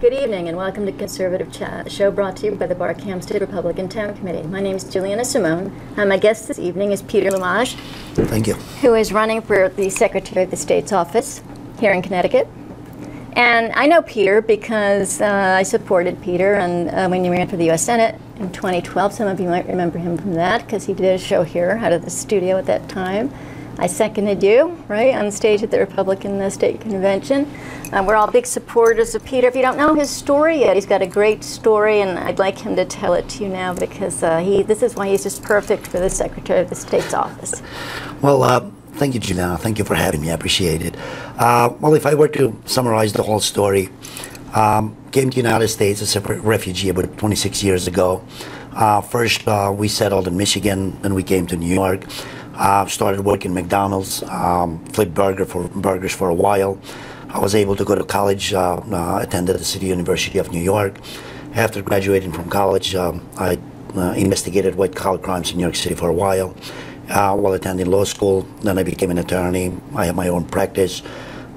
Good evening and welcome to Conservative Chat, a show brought to you by the Barkhamsted Republican Town Committee. My name is Juliana Simone, and my guest this evening is Peter Lumaj. Thank you. Who is running for the Secretary of the State's office here in Connecticut. And I know Peter because I supported Peter when he ran for the U.S. Senate in 2012. Some of you might remember him from that because he did a show here out of the studio at that time. I seconded you, right, on stage at the Republican State Convention. We're all big supporters of Peter. If you don't know his story yet, he's got a great story, and I'd like him to tell it to you now because this is why he's just perfect for the Secretary of the State's office. Well, thank you, Juliana. Thank you for having me. I appreciate it. Well, if I were to summarize the whole story, came to the United States as a refugee about 26 years ago. First, we settled in Michigan, then we came to New York. Started working McDonald's, flipped burgers for a while. I was able to go to college, attended the City University of New York. After graduating from college, I investigated white-collar crimes in New York City for a while. While attending law school, then I became an attorney. I have my own practice.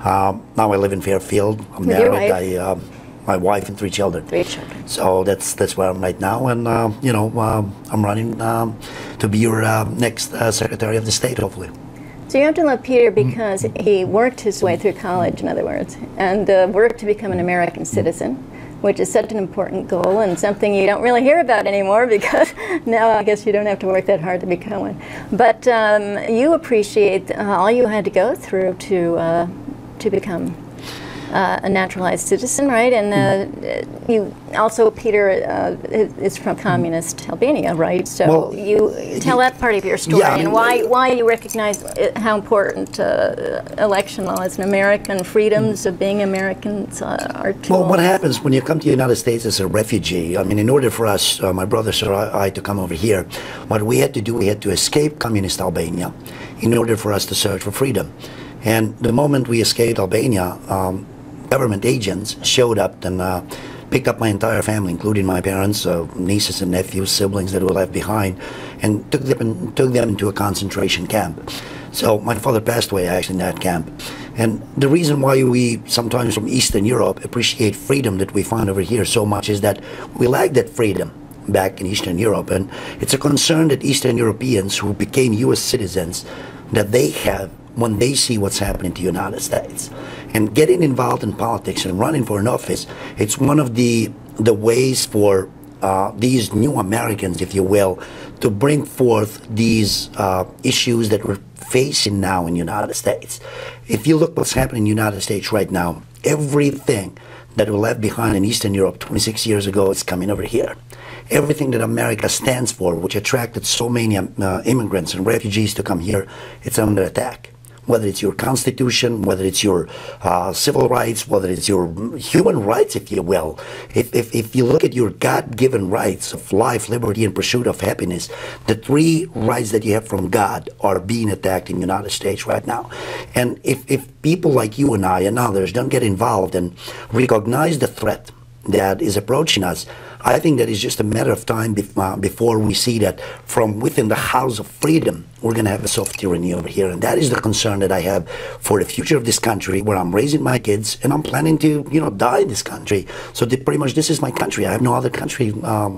Now I live in Fairfield. I'm married. My wife and 3 children. 3 children. So that's where I'm right now, and I'm running to be your next Secretary of the State, hopefully. So you have to love Peter because he worked his way through college, in other words, and worked to become an American citizen, which is such an important goal and something you don't really hear about anymore because now I guess you don't have to work that hard to become one. But you appreciate all you had to go through to become a naturalized citizen, right? And you also, Peter, is from communist Albania, right? So well, you tell that part of your story, yeah, and why you recognize how important election law is in American freedoms of being Americans are to. Well, what happens when you come to the United States as a refugee? I mean, in order for us, my brothers or I, to come over here, what we had to do, we had to escape communist Albania in order for us to search for freedom. And the moment we escaped Albania, government agents showed up and picked up my entire family, including my parents, nieces and nephews, siblings that were left behind, and took them into a concentration camp. So my father passed away actually in that camp. And the reason why we sometimes from Eastern Europe appreciate freedom that we find over here so much is that we lack that freedom back in Eastern Europe. And it's a concern that Eastern Europeans who became U.S. citizens, that they have when they see what's happening to the United States. And getting involved in politics and running for an office, it's one of the ways for these new Americans, if you will, to bring forth these issues that we're facing now in the United States. If you look what's happening in the United States right now, everything that we left behind in Eastern Europe 26 years ago is coming over here. Everything that America stands for, which attracted so many immigrants and refugees to come here, it's under attack. Whether it's your constitution, whether it's your civil rights, whether it's your human rights, if you will. If you look at your God-given rights of life, liberty, and pursuit of happiness, the 3 rights that you have from God are being attacked in the United States right now. And if people like you and I and others don't get involved and recognize the threat that is approaching us, I think that it's just a matter of time before we see that from within the house of freedom, we're going to have a soft tyranny over here. And that is the concern that I have for the future of this country, where I'm raising my kids and I'm planning to, die in this country. So pretty much this is my country. I have no other country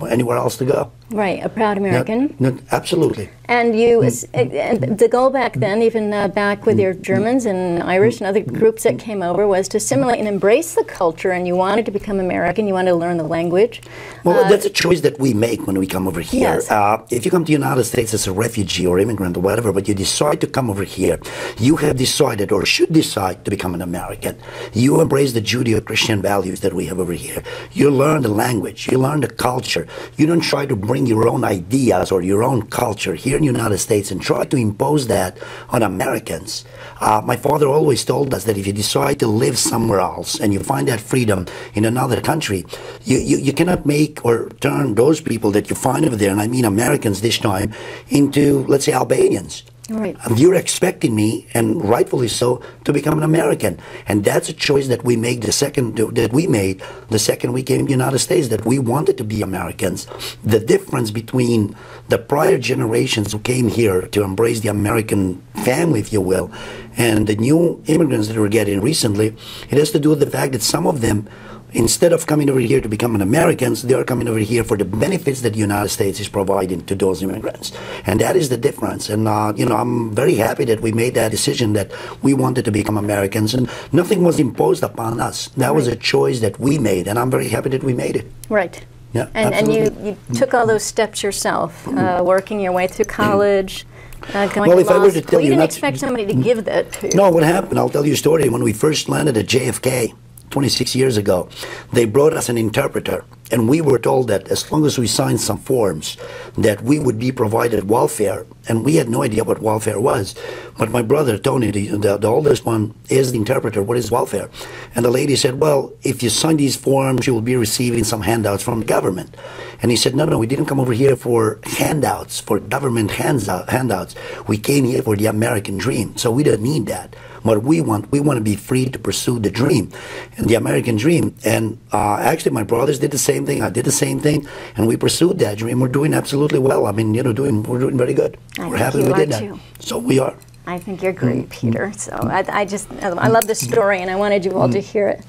anywhere else to go. Right, a proud American. No, absolutely. And you, the goal back then, even back with your Germans and Irish and other groups that came over, was to assimilate and embrace the culture, and you wanted to become American, you wanted to learn the language. Well, that's a choice that we make when we come over here. Yes. If you come to the United States as a refugee or immigrant or whatever, but you decide to come over here, you have decided or should decide to become an American. You embrace the Judeo-Christian values that we have over here. You learn the language, you learn the culture. You don't try to bring your own ideas or your own culture here in the United States and try to impose that on Americans. My father always told us that if you decide to live somewhere else and you find that freedom in another country, you cannot make or turn those people that you find over there, and I mean Americans this time, into, let's say, Albanians. Right. You're expecting me, and rightfully so, to become an American, and that's a choice that we made the second we came to the United States, that we wanted to be Americans. The difference between the prior generations who came here to embrace the American family, if you will, and the new immigrants that we're getting recently, it has to do with the fact that some of them Instead of coming over here to become an Americans, they are coming over here for the benefits that the United States is providing to those immigrants. And that is the difference. And, you know, I'm very happy that we made that decision that we wanted to become Americans. And nothing was imposed upon us. That was a choice that we made. And I'm very happy that we made it. Right. Yeah, and you took all those steps yourself, working your way through college, going well, to if I law were to school. tell You you, didn't not, expect somebody to give that to you. No, what happened? I'll tell you a story. When we first landed at JFK 26 years ago, they brought us an interpreter, and we were told that as long as we signed some forms, that we would be provided welfare, and we had no idea what welfare was. But my brother, Tony, the oldest one, is the interpreter. What is welfare? And the lady said, well, if you sign these forms, you will be receiving some handouts from the government. And he said, no, we didn't come over here for handouts, for government handouts. We came here for the American dream, so we don't need that. What we want to be free to pursue the dream, and the American dream. And actually, my brothers did the same thing. I did the same thing, and we pursued that dream. We're doing absolutely well. I mean, you know, we're doing very good. We're happy we did that. Too. So we are. I think you're great, Peter. So I love the story, and I wanted you all to hear it.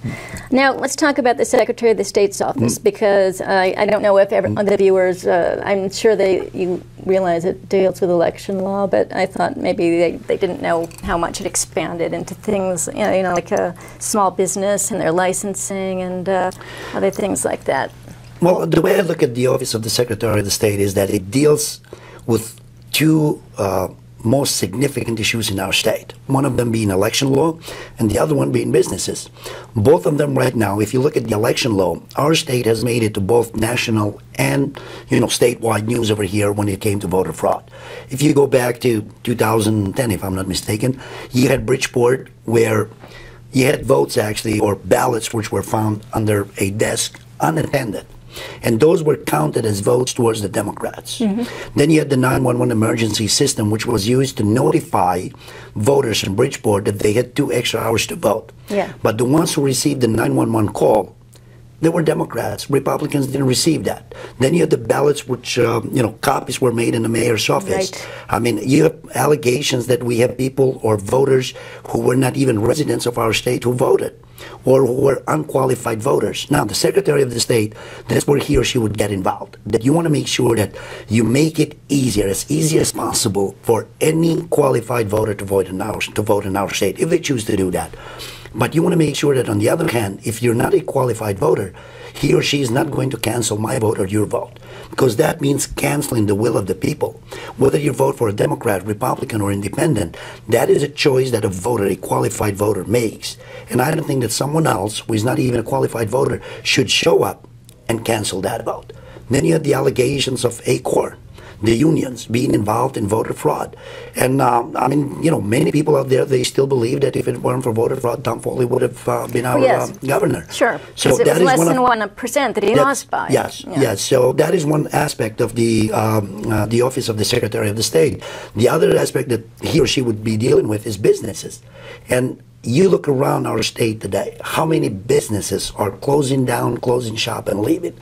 Now, let's talk about the Secretary of the State's office, because I don't know if the viewers, I'm sure you realize it deals with election law, but I thought maybe they didn't know how much it expanded into things, you know, like a small business and their licensing and other things like that. Well, the way I look at the Office of the Secretary of the State is that it deals with two most significant issues in our state. One of them being election law, and the other one being businesses. Both of them right now, if you look at the election law, our state has made it to both national and, you know, statewide news over here when it came to voter fraud. If you go back to 2010, if I'm not mistaken, you had Bridgeport, where you had votes actually, or ballots, which were found under a desk unattended. And those were counted as votes towards the Democrats. Then you had the 911 emergency system, which was used to notify voters in Bridgeport that they had 2 extra hours to vote. Yeah. But the ones who received the 911 call, they were Democrats. Republicans didn't receive that. Then you had the ballots, which, you know, copies were made in the mayor's office. Right. I mean, you have allegations that we have people or voters who were not even residents of our state who voted, or who were unqualified voters. Now, the Secretary of the State, that's where he or she would get involved. That you want to make sure that you make it easier, as easy as possible, for any qualified voter to vote in our state, if they choose to do that. But you want to make sure that, on the other hand, if you're not a qualified voter, he or she is not going to cancel my vote or your vote, because that means canceling the will of the people. Whether you vote for a Democrat, Republican, or Independent, that is a choice that a voter, a qualified voter, makes. And I don't think that someone else, who is not even a qualified voter, should show up and cancel that vote. Then you have the allegations of ACORN, the unions being involved in voter fraud. And I mean, you know, many people out there, they still believe that if it weren't for voter fraud, Tom Foley would have been our governor. Sure, so that it was less than 1% that he lost by. Yes, yes. So that is one aspect of the Office of the Secretary of the State. The other aspect that he or she would be dealing with is businesses. And you look around our state today, how many businesses are closing down, closing shop, and leaving?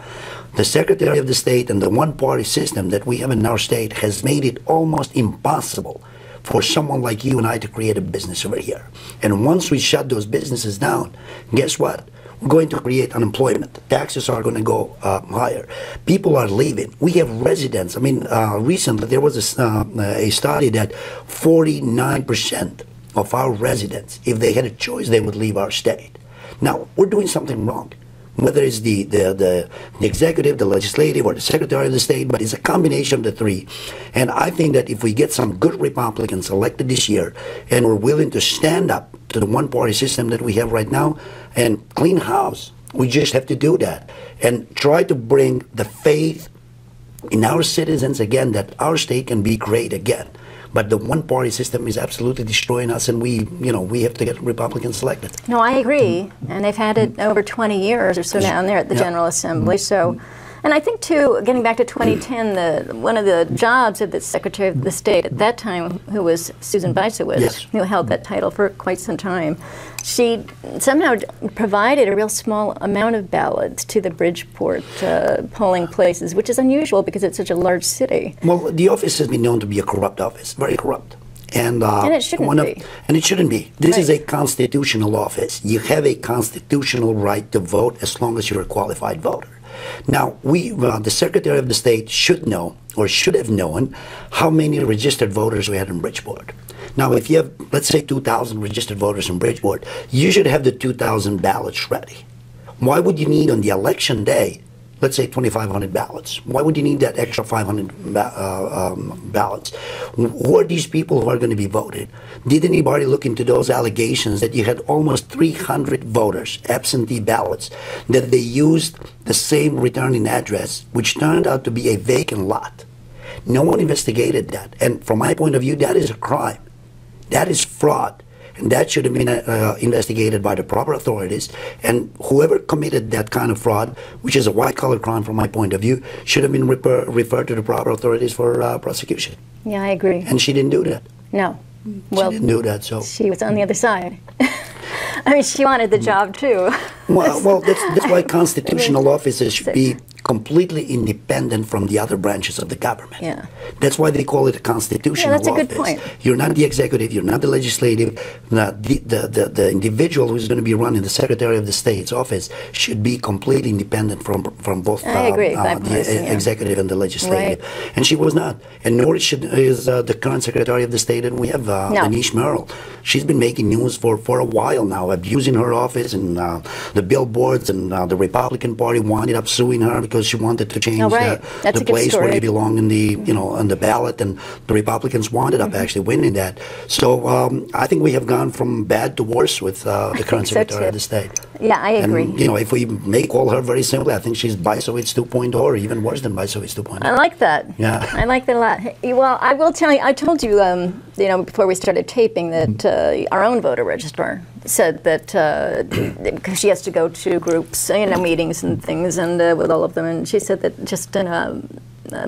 The Secretary of the State and the one-party system that we have in our state has made it almost impossible for someone like you and I to create a business over here. And once we shut those businesses down, guess what? We're going to create unemployment. Taxes are going to go higher. People are leaving. We have residents. I mean, recently there was a study that 49% of our residents, if they had a choice, they would leave our state. Now, we're doing something wrong. Whether it's the executive, the legislative, or the Secretary of the State, but it's a combination of the three. And I think that if we get some good Republicans elected this year, and we're willing to stand up to the one-party system that we have right now, and clean house, we just have to do that. And try to bring the faith in our citizens again, that our state can be great again. But the one-party system is absolutely destroying us, and we have to get Republicans elected. No, I agree. And they've had it over 20 years or so down there at the General Assembly. So, and I think, too, getting back to 2010, one of the jobs of the Secretary of the State at that time, who was Susan Bicewicz, who held that title for quite some time, she somehow provided a real small amount of ballots to the Bridgeport polling places, which is unusual because it's such a large city. Well, the office has been known to be a corrupt office, very corrupt. And it shouldn't be. And it shouldn't be. This is Right. a constitutional office. You have a constitutional right to vote as long as you're a qualified voter. Now, the Secretary of the State should know, or should have known, how many registered voters we had in Bridgeport. Now, if you have, let's say, 2,000 registered voters in Bridgeport, you should have the 2,000 ballots ready. Why would you need on the election day, let's say 2,500 ballots? Why would you need that extra 500 ballots? Who are these people who are going to be voted? Did anybody look into those allegations that you had almost 300 voters, absentee ballots, that they used the same returning address, which turned out to be a vacant lot? No one investigated that. And from my point of view, that is a crime. That is fraud. And that should have been investigated by the proper authorities. And whoever committed that kind of fraud, which is a white-collar crime from my point of view, should have been referred to the proper authorities for prosecution. Yeah, I agree. And she didn't do that. No. Well, she didn't do that, so. She was on the other side. I mean, she wanted the job, too. Well, that's why constitutional officers should be completely independent from the other branches of the government. Yeah. That's why they call it a constitutional office. Yeah, that's a good point. You're not the executive, you're not the legislative. The individual who's going to be running the Secretary of the State's office should be completely independent from both I agree, the executive and the legislative. Right. And she was not. And nor is the current Secretary of the State, and we have Denise Merrill. She's been making news for a while now, abusing her office and the billboards, and the Republican Party wound up suing her because she wanted to change the place where they belong in the on the ballot, and the Republicans wound up actually winning that. So I think we have gone from bad to worse with the current Secretary of the State. Yeah, I agree. And, if we may call her very simply, I think she's Bysowitz 2.0, or even worse than Bysowitz 2.0. I like that. Yeah, I like that a lot. Well, I will tell you. I told you, before we started taping, that our own voter registrar said that because she has to go to groups, meetings and things, and with all of them, and she said that just in a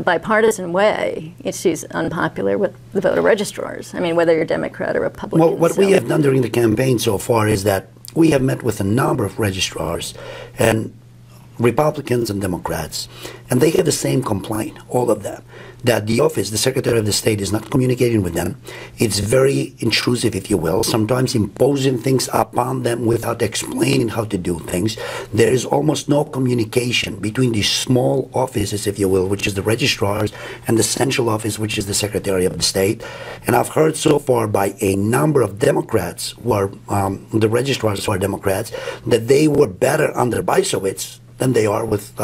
bipartisan way, she's unpopular with the voter registrars. I mean, whether you're Democrat or Republican. Well, what we have done during the campaign so far is that we have met with a number of registrars, and Republicans and Democrats, and they have the same complaint, all of them, that the office, the Secretary of the State, is not communicating with them. It's very intrusive, if you will, sometimes imposing things upon them without explaining how to do things. There is almost no communication between these small offices, if you will, which is the registrars, and the central office, which is the Secretary of the State. And I've heard so far by a number of Democrats, who are the registrars who are Democrats, that they were better under Bysowitz than they are with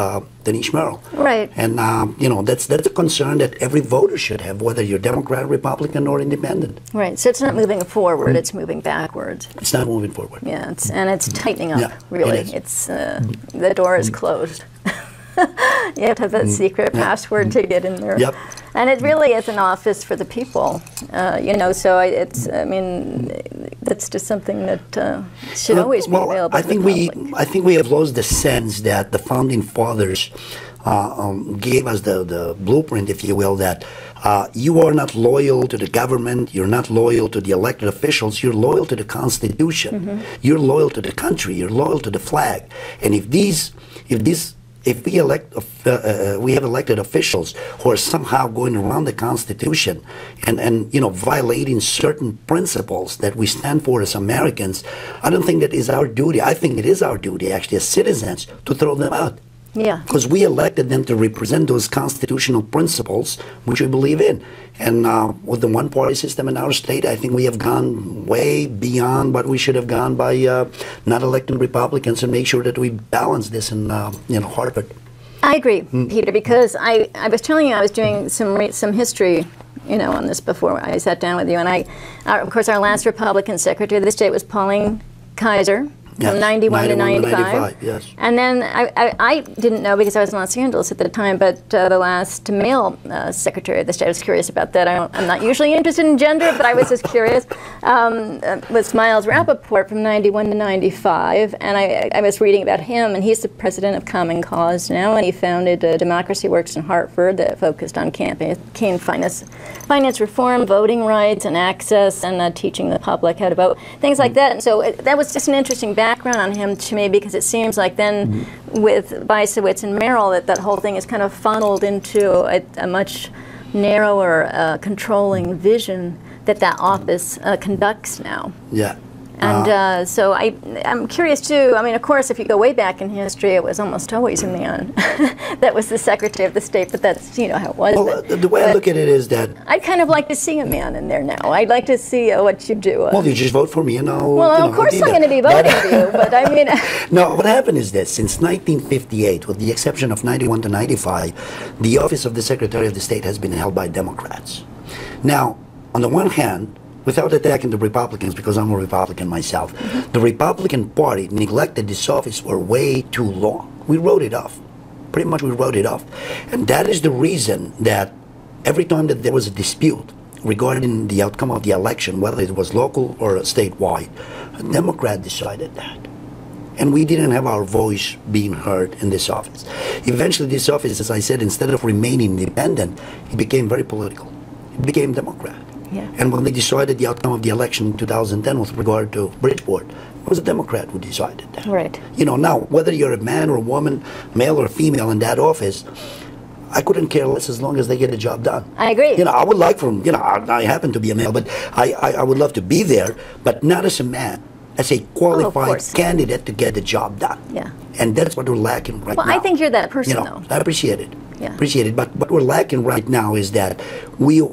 Denise Merrill. Right. And, that's a concern that every voter should have, whether you're Democrat, Republican, or Independent. Right. So it's not moving forward, it's moving backwards. It's not moving forward. Yeah, it's tightening up, Yeah, really. it is. It's the door is closed. You have to have that secret password to get in there. Yep. And it really is an office for the people, so that's just something that should always be available to the public. I think we have lost the sense that the Founding Fathers gave us the blueprint, if you will, that you are not loyal to the government, you're not loyal to the elected officials, you're loyal to the Constitution, you're loyal to the country, you're loyal to the flag. And if we have elected officials who are somehow going around the Constitution and violating certain principles that we stand for as Americans, I don't think that is our duty. I think it is our duty, actually, as citizens, to throw them out. Yeah. Because we elected them to represent those constitutional principles which we believe in. And with the one-party system in our state, I think we have gone way beyond what we should have gone by not electing Republicans, and make sure that we balance this in Harvard. I agree, Peter, because I was telling you I was doing some history, on this before I sat down with you. And of course, our last Republican Secretary of the State was Pauline Kaiser. From 91 to 95. Yes. And then I didn't know because I was in Los Angeles at the time, but the last male Secretary of the State, I was curious about that. I'm not usually interested in gender, but I was just curious, was Miles Rappaport from 91 to 95. And I was reading about him, and he's the president of Common Cause now, and he founded Democracy Works in Hartford that focused on campaign finance reform, voting rights, and access, and teaching the public how to vote, things like that. And so that was just an interesting background on him to me, because it seems like then with Bysowitz and Merrill that whole thing is kind of funneled into a much narrower controlling vision that office conducts now. Yeah. And so I'm curious too. I mean, of course, if you go way back in history, it was almost always a man that was the Secretary of the State. But that's how it was. Well, the way I look at it is that I'd kind of like to see a man in there now. I'd like to see what you do. Well, you just vote for me, and I'll. Well, of course I'm going to be voting for you, but I mean. No, what happened is this: since 1958, with the exception of 91 to 95, the office of the Secretary of the State has been held by Democrats. Now, on the one hand, without attacking the Republicans, because I'm a Republican myself, the Republican Party neglected this office for way too long. We wrote it off. Pretty much we wrote it off. And that is the reason that every time that there was a dispute regarding the outcome of the election, whether it was local or statewide, a Democrat decided that. And we didn't have our voice being heard in this office. Eventually this office, as I said, instead of remaining independent, it became very political. It became Democrat. Yeah. And when they decided the outcome of the election in 2010 with regard to Bridgeport, it was a Democrat who decided that. Right. Now, whether you're a man or a woman, male or female in that office, I couldn't care less as long as they get the job done. I agree. I would like for them, I happen to be a male, but I would love to be there, but not as a man, as a qualified candidate to get the job done. Yeah. And that's what we're lacking right now. Well, I think you're that person, though. I appreciate it. Yeah. Appreciate it. But what we're lacking right now is that we're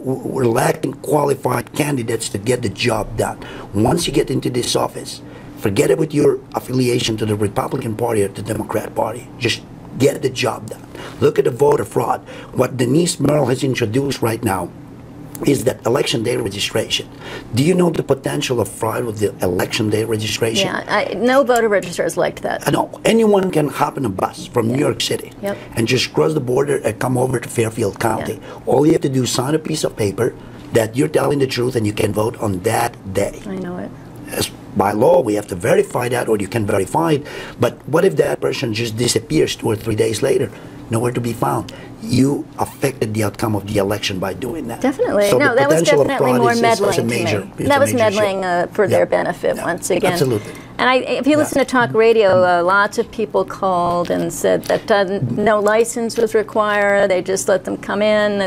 lacking qualified candidates to get the job done. Once you get into this office, forget it with your affiliation to the Republican Party or the Democrat Party. Just get the job done. Look at the voter fraud. What Denise Merle has introduced right now is that election day registration. Do you know the potential of fraud with the election day registration? Yeah, no voter registrars liked that. No, anyone can hop in a bus from New York City and just cross the border and come over to Fairfield County. All you have to do is sign a piece of paper that you're telling the truth and you can vote on that day. I know it. As by law, we have to verify that, or you can verify it. But what if that person just disappears 2 or 3 days later? Nowhere to be found. You affected the outcome of the election by doing that. Definitely. So no, that was definitely more meddling to major, me. That was meddling for their benefit once again. Absolutely. And if you listen to talk radio, lots of people called and said that no license was required. They just let them come in.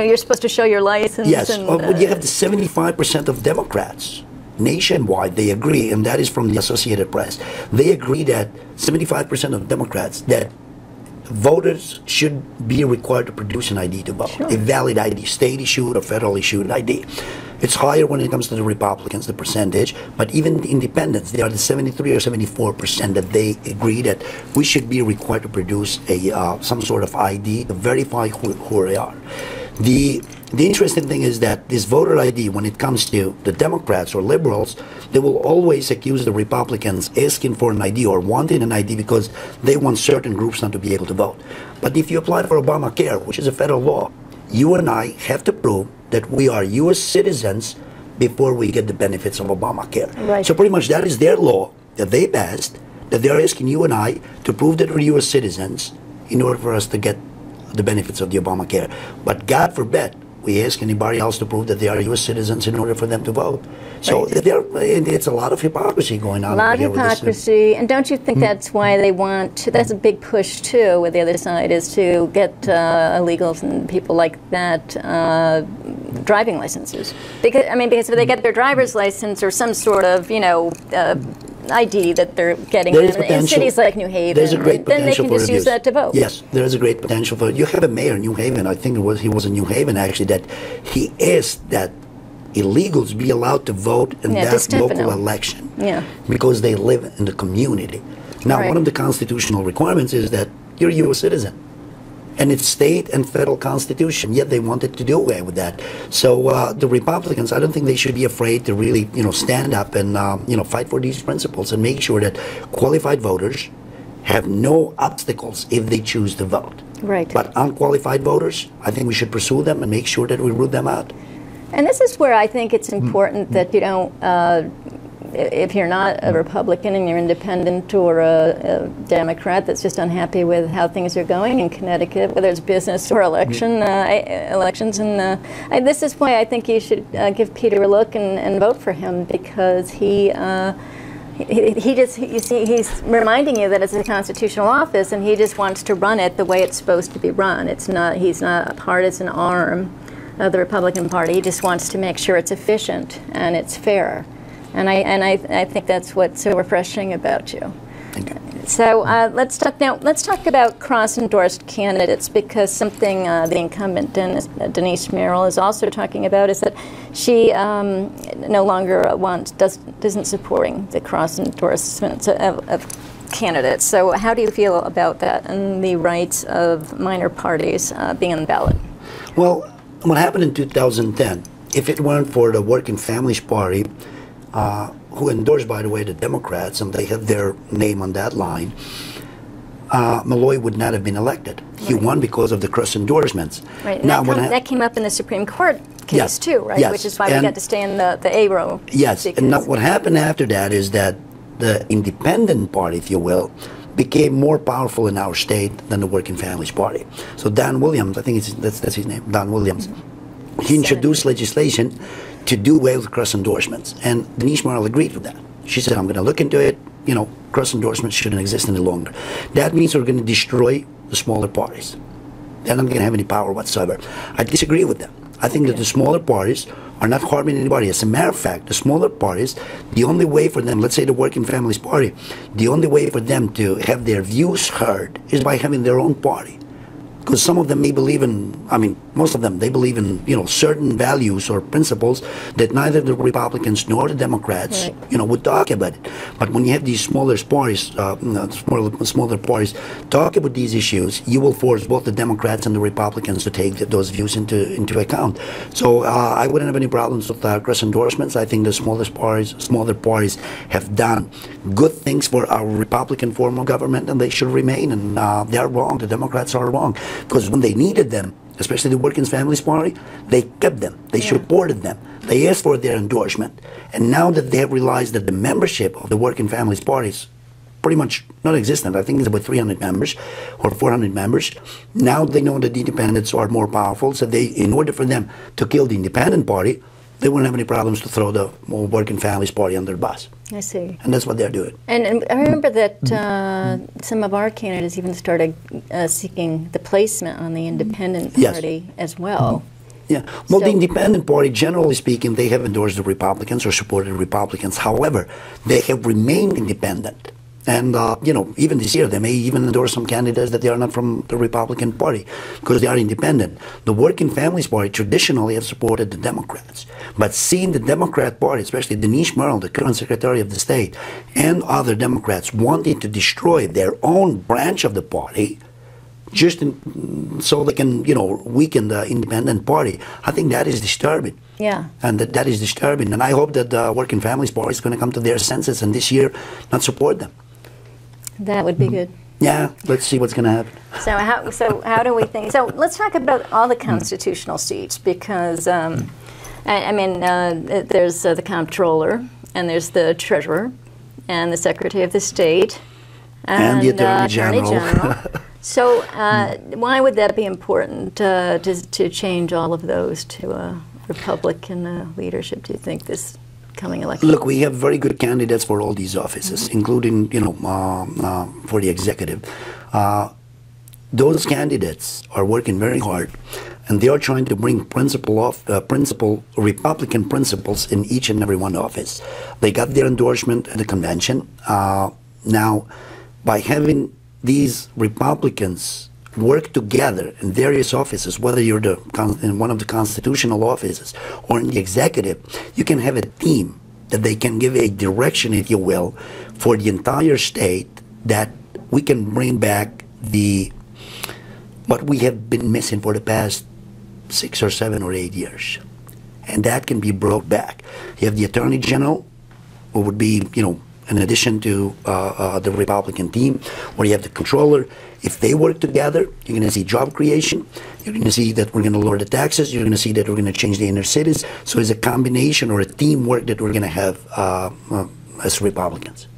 You're supposed to show your license. Yes. And, you have the 75% of Democrats nationwide, they agree, and that is from the Associated Press. They agree that 75% of Democrats that voters should be required to produce an ID to vote, a valid ID, state-issued or federal-issued ID. It's higher when it comes to the Republicans, the percentage, but even the independents, they are the 73 or 74% that they agree that we should be required to produce some sort of ID to verify who they are. The interesting thing is that this voter ID, when it comes to the Democrats or liberals, they will always accuse the Republicans asking for an ID or wanting an ID because they want certain groups not to be able to vote. But if you apply for Obamacare, which is a federal law, you and I have to prove that we are U.S. citizens before we get the benefits of Obamacare. Right. So pretty much that is their law that they passed, that they're asking you and I to prove that we're U.S. citizens in order for us to get the benefits of the Obamacare. But God forbid we ask anybody else to prove that they are U.S. citizens in order for them to vote. So it's a lot of hypocrisy going on. A lot of hypocrisy. And don't you think that's why they want to, that's a big push too with the other side, is to get illegals and people like that driving licenses? Because if they get their driver's license or some sort of, ID that they're getting in cities like New Haven, there's a great then they potential can just for use that to vote. Yes, there is a great potential for it. You have a mayor in New Haven, I think he was in New Haven actually, that he asked that illegals be allowed to vote in that local election because they live in the community. Now, one of the constitutional requirements is that you're a U.S. citizen. And it's state and federal constitution, yet they wanted to do away with that. So the Republicans, I don't think they should be afraid to really, stand up and, fight for these principles and make sure that qualified voters have no obstacles if they choose to vote. Right. But unqualified voters, I think we should pursue them and make sure that we root them out. And this is where I think it's important that you don't, if you're not a Republican and you're independent or a Democrat that's just unhappy with how things are going in Connecticut, whether it's business or elections, and this is why I think you should give Peter a look and vote for him, because he's reminding you that it's a constitutional office and he just wants to run it the way it's supposed to be run. He's not a partisan arm of the Republican Party. He just wants to make sure it's efficient and it's fair. And I think that's what's so refreshing about you. Thank you. So let's talk about cross-endorsed candidates, because something the incumbent Denise Merrill is also talking about is that she no longer isn't supporting the cross-endorsements of candidates. So how do you feel about that and the rights of minor parties being on the ballot? Well, what happened in 2010, if it weren't for the Working Families Party, who endorsed, by the way, the Democrats, and they have their name on that line, Malloy would not have been elected. He won because of the cross endorsements. Right. Now, that came up in the Supreme Court case too, right? Yes. Which is why we got to stay in the A row. Yes. And now what happened after that is that the Independent Party, if you will, became more powerful in our state than the Working Families Party. So Don Williams, I think that's his name, Don Williams, he introduced legislation to do away with cross endorsements, and Denise Merrill agreed with that. She said, I'm going to look into it, you know, cross endorsements shouldn't exist any longer. That means we're going to destroy the smaller parties. They're not going to have any power whatsoever. I disagree with them. I think that the smaller parties are not harming anybody. As a matter of fact, the smaller parties, the only way for them, let's say the Working Families Party, the only way for them to have their views heard is by having their own party. Because some of them may believe in, I mean, most of them, they believe in, you know, certain values or principles that neither the Republicans nor the Democrats, you know, would talk about it. But when you have these smaller parties, smaller parties talk about these issues, you will force both the Democrats and the Republicans to take those views into account. So I wouldn't have any problems with cross endorsements. I think the smaller parties have done good things for our Republican form of government, and they should remain. And they are wrong. The Democrats are wrong. Because when they needed them, especially the Working Families Party, they kept them. They supported them. They asked for their endorsement. And now that they have realized that the membership of the Working Families Party is pretty much non-existent, I think it's about 300 members or 400 members, now they know that the independents are more powerful. So they, in order for them to kill the Independent Party, they wouldn't have any problems to throw the Working Families Party under the bus. I see. And that's what they're doing. And I remember that some of our candidates even started seeking the placement on the Independent Party as well. Yeah. Well, the Independent Party, generally speaking, they have endorsed the Republicans or supported Republicans. However, they have remained independent. And, you know, even this year, they may even endorse some candidates that they are not from the Republican Party because they are independent. The Working Families Party traditionally have supported the Democrats. But seeing the Democrat Party, especially Denise Merrill, the current Secretary of the State, and other Democrats wanting to destroy their own branch of the party, just so they can, you know, weaken the Independent Party, I think that is disturbing. Yeah. And that is disturbing. And I hope that the Working Families Party is going to come to their senses and this year not support them. That would be good. Yeah, let's see what's going to happen. So how do we think? So let's talk about all the constitutional seats, because I mean there's the comptroller, and there's the treasurer, and the secretary of the state, and the attorney general. So why would that be important to change all of those to a Republican leadership? Do you think this coming election? Look, we have very good candidates for all these offices, including, you know, for the executive. Those candidates are working very hard, and they are trying to bring Republican principles in each and every one office. They got their endorsement at the convention. Now, by having these Republicans work together in various offices, whether you're in one of the constitutional offices or in the executive, you can have a team that they can give a direction, if you will, for the entire state, that we can bring back what we have been missing for the past 6 or 7 or 8 years. And that can be brought back. You have the Attorney General, who would be, you know, in addition to the Republican team, or you have the controller. If they work together, you're going to see job creation. You're going to see that we're going to lower the taxes. You're going to see that we're going to change the inner cities. So it's a combination or a teamwork that we're going to have as Republicans.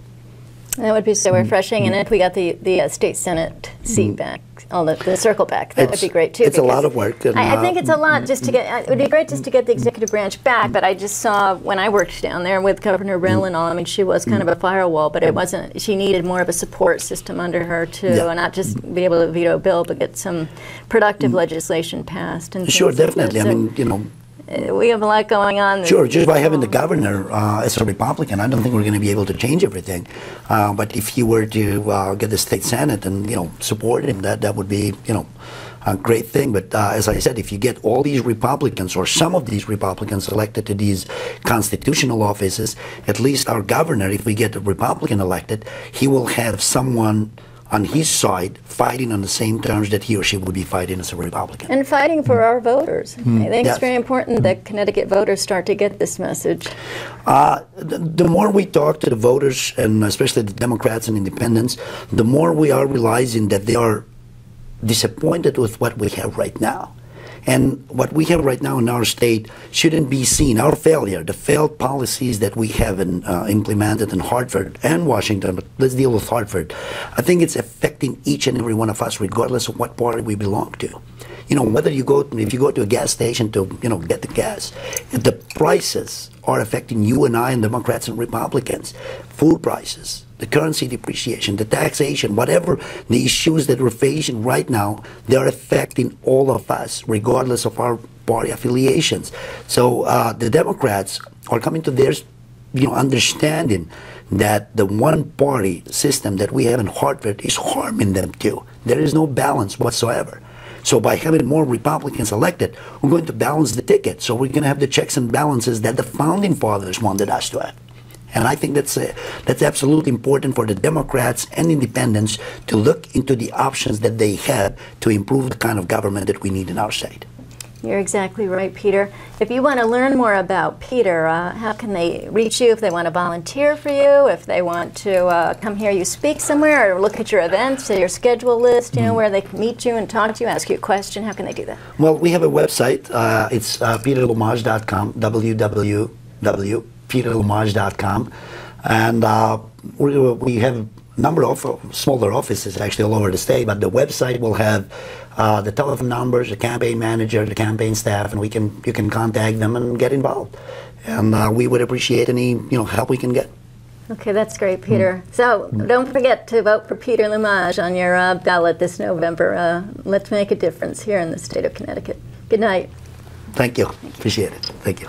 That would be so refreshing, and if we got the state senate seat back, the circle back, that would be great too. It's a lot of work. And, I think it's a lot just to get. It would be great just to get the executive branch back. But I just saw when I worked down there with Governor Brill and all. I mean, she was kind of a firewall, but it wasn't. She needed more of a support system under her to not just be able to veto a bill, but get some productive legislation passed. And sure, definitely. Like I mean, you know. We have a lot going on. Sure, just by having the governor as a Republican, I don't think we're going to be able to change everything. But if he were to get the state senate and support him, that would be a great thing. But as I said, if you get all these Republicans or some of these Republicans elected to these constitutional offices, at least our governor, if we get a Republican elected, he will have someone on his side fighting on the same terms that he or she would be fighting as a Republican. And fighting for our voters. I think it's very important that Connecticut voters start to get this message. The more we talk to the voters, and especially the Democrats and independents, the more we are realizing that they are disappointed with what we have right now. And what we have right now in our state shouldn't be seen. Our failure, the failed policies that we have implemented in Hartford and Washington, but let's deal with Hartford. I think it's affecting each and every one of us, regardless of what party we belong to. Whether if you go to a gas station to get the gas, the prices are affecting you and I and Democrats and Republicans. Food prices, the currency depreciation, the taxation, whatever the issues that we're facing right now, they're affecting all of us, regardless of our party affiliations. So the Democrats are coming to their understanding that the one-party system that we have in Hartford is harming them too. There is no balance whatsoever. So by having more Republicans elected, we're going to balance the ticket. So we're going to have the checks and balances that the founding fathers wanted us to have. And I think that's absolutely important for the Democrats and independents to look into the options that they have to improve the kind of government that we need in our state. You're exactly right, Peter. If you want to learn more about Peter, how can they reach you if they want to volunteer for you, if they want to come hear you speak somewhere, or look at your events, your schedule list, where they can meet you and talk to you, ask you a question? How can they do that? Well, we have a website. It's peterlumaj.com, www.peterlumaj.com. And we have a number of smaller offices actually all over the state, but the website will have the telephone numbers, the campaign manager, the campaign staff, and you can contact them and get involved. And we would appreciate any help we can get. Okay, that's great, Peter. So don't forget to vote for Peter Lumaj on your ballot this November. Let's make a difference here in the state of Connecticut. Good night. Thank you. Appreciate it. Thank you.